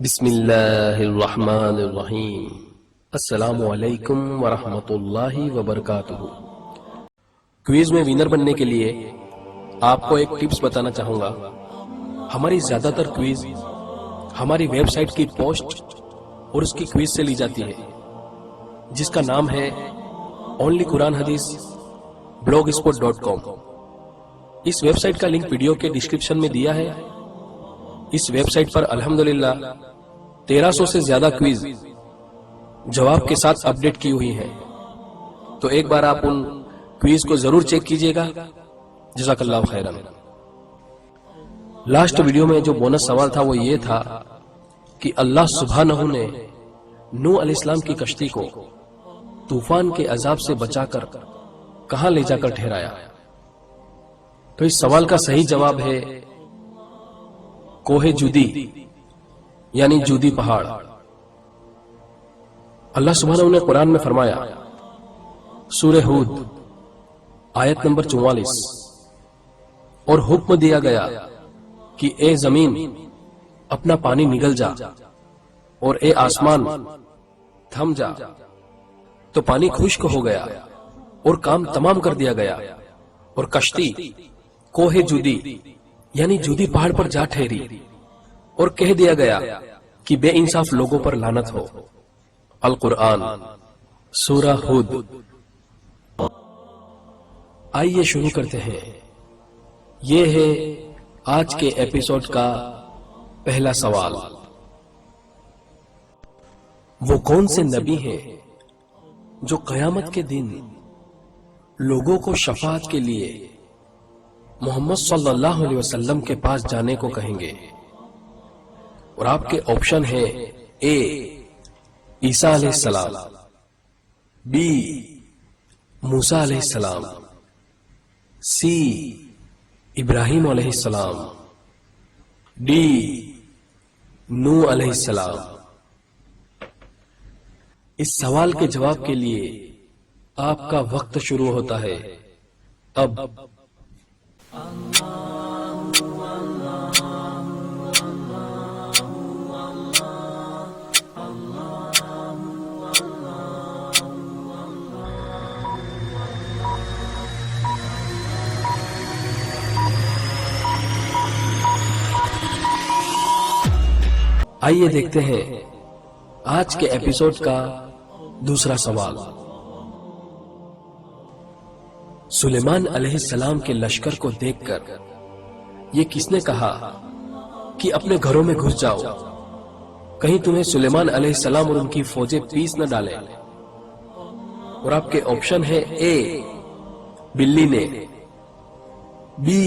بسم اللہ الرحمن الرحیم۔ السلام علیکم ورحمۃ اللہ وبرکاتہ۔ کوئز میں وینر بننے کے لیے آپ کو ایک ٹپس بتانا چاہوں گا۔ ہماری زیادہ تر کوئز ہماری ویب سائٹ کی پوسٹ اور اس کی کوئز سے لی جاتی ہے، جس کا نام ہے اونلی قرآن حدیث blogspot.com۔ اس ویب سائٹ کا لنک ویڈیو کے ڈسکرپشن میں دیا ہے۔ اس ویب سائٹ پر الحمدللہ 1300 سے زیادہ کوئز جواب کے ساتھ اپڈیٹ کی ہوئی ہیں، تو ایک بار آپ ان کوئز کو ضرور چیک کیجئے گا۔ جزاک اللہ خیرا۔ لاسٹ ویڈیو میں جو بونس سوال تھا وہ یہ تھا کہ اللہ سبحانہ نے نوح علیہ السلام کی کشتی کو طوفان کے عذاب سے بچا کر کہاں لے جا کر ٹھہرایا؟ تو اس سوال کا صحیح جواب ہے کوہ جودی، یعنی جودی پہاڑ۔ اللہ سبحانہ نے قرآن میں فرمایا، سورہ ہود آیت نمبر 44، اور حکم دیا گیا کہ اے زمین اپنا پانی نگل جا، اور اے آسمان تھم جا، تو پانی خشک ہو گیا اور کام تمام کر دیا گیا، اور کشتی کوہ جودی یعنی جودی پہاڑ پر جا ٹھہری، اور کہہ دیا گیا کہ بے انصاف لوگوں پر لعنت ہو۔ القرآن سورہ ہود۔ آئیے شروع کرتے ہیں۔ یہ ہے آج کے ایپیسوڈ کا پہلا سوال۔ وہ کون سے نبی ہیں جو قیامت کے دن لوگوں کو شفاعت کے لیے محمد صلی اللہ علیہ وسلم کے پاس جانے کو کہیں گے؟ اور آپ کے آپشن ہے اے عیسیٰ علیہ السلام، بی موسیٰ علیہ السلام، سی ابراہیم علیہ السلام، ڈی نوح علیہ السلام۔ اس سوال کے جواب کے لیے آپ کا وقت شروع ہوتا ہے اب۔ آئیے دیکھتے ہیں آج کے ایپیسوڈ کا دوسرا سوال۔ سلیمان علیہ السلام کے لشکر کو دیکھ کر یہ کس نے کہا کہ اپنے گھروں میں گھس جاؤ، کہیں تمہیں سلیمان علیہ السلام اور ان کی فوجیں پیس نہ ڈالیں؟ اور آپ کے آپشن ہے اے بلی نے، بی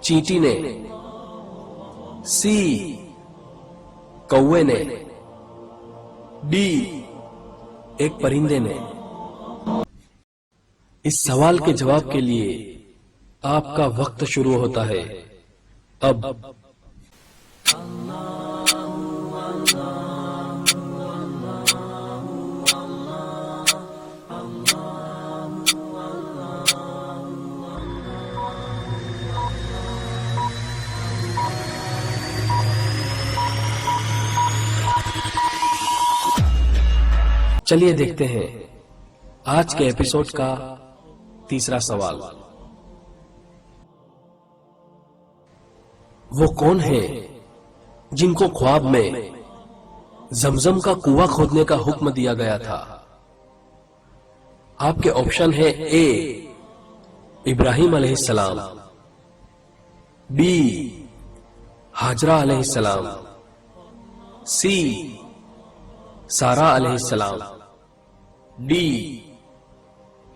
چینٹی نے، سی کوے نے، ڈی ایک پرندے نے۔ اس سوال کے جواب کے لیے آپ کا وقت شروع ہوتا ہے اب۔ چلیے دیکھتے ہیں آج کے ایپیسوڈ کا تیسرا سوال۔ وہ کون ہیں جن کو خواب میں زمزم کا کنواں کھودنے کا حکم دیا گیا تھا؟ آپ کے آپشن ہے اے ابراہیم علیہ السلام، بی ہاجرہ علیہ السلام، سی سارہ علیہ السلام، ڈی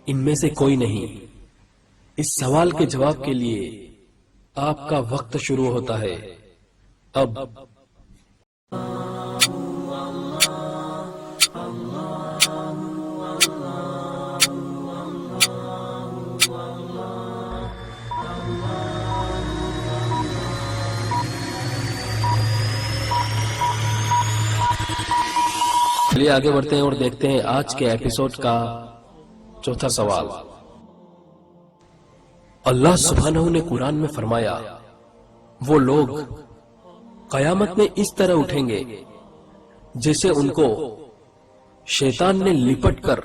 ان میں سے کوئی نہیں۔ اس سوال کے جواب کے لیے آپ کا وقت شروع ہوتا ہے اب۔ چلیے آگے بڑھتے ہیں اور دیکھتے ہیں آج کے ایپیسوڈ کا چوتھا سوال۔ اللہ سبحانہ نے قرآن میں فرمایا، وہ لوگ قیامت میں اس طرح اٹھیں گے جیسے ان کو شیطان نے لپٹ کر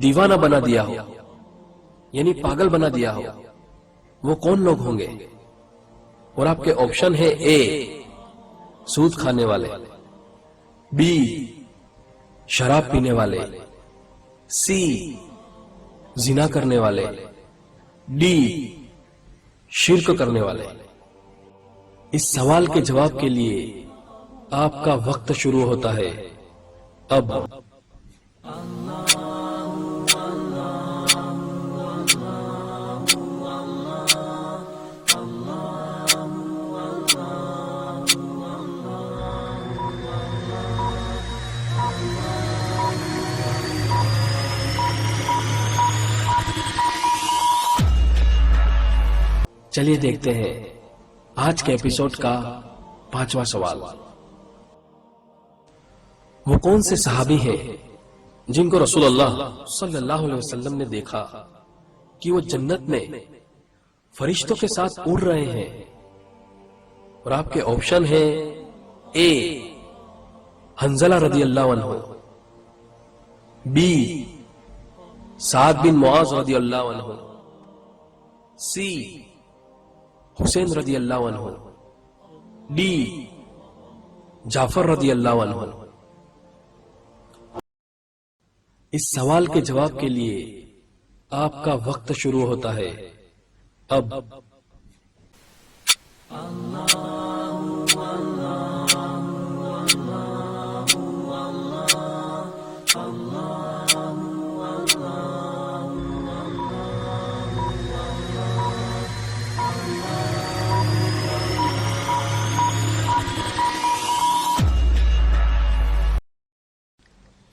دیوانہ بنا دیا ہو، یعنی پاگل بنا دیا ہو۔ وہ کون لوگ ہوں گے؟ اور آپ کے آپشن ہے: اے سود کھانے والے، بی شراب پینے والے، سی زنا کرنے والے، ڈی شرک کرنے والے۔ اس سوال کے جواب کے لیے آپ کا وقت شروع ہوتا ہے اب۔ چلیے دیکھتے ہیں آج کے ایپیسوڈ کا 5واں سوال۔ وہ کون سے صحابی ہیں جن کو رسول اللہ صلی اللہ علیہ وسلم نے دیکھا کہ وہ جنت میں فرشتوں کے ساتھ اڑ رہے ہیں؟ اور آپ کے آپشن ہیں: اے حنزلہ رضی اللہ عنہ، بی سعد بن معاذ رضی اللہ عنہ، سی حسین رضی اللہ عنہ، ڈی جعفر رضی اللہ عنہ۔ اس سوال کے جواب کے لیے آپ کا وقت شروع ہوتا ہے اب۔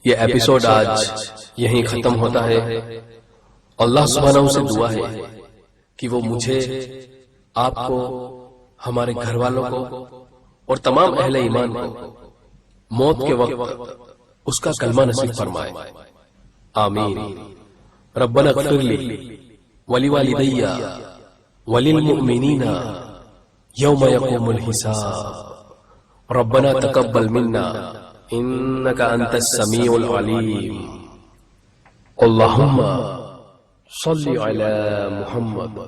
یہ ایپیسوڈ آج یہیں ختم ہوتا ہے۔ اللہ سبحانہ سے دعا ہے کہ وہ مجھے، آپ کو، ہمارے گھر والوں کو اور تمام اہل ایمان کو موت کے وقت اس کا کلمہ نصیب فرمائے، آمین۔ ربنا اغفر لی ولوالدی وللمؤمنین یوم یقوم الحساب، ربنا تقبل منا انك انت السميع العليم، اللهم صل على محمد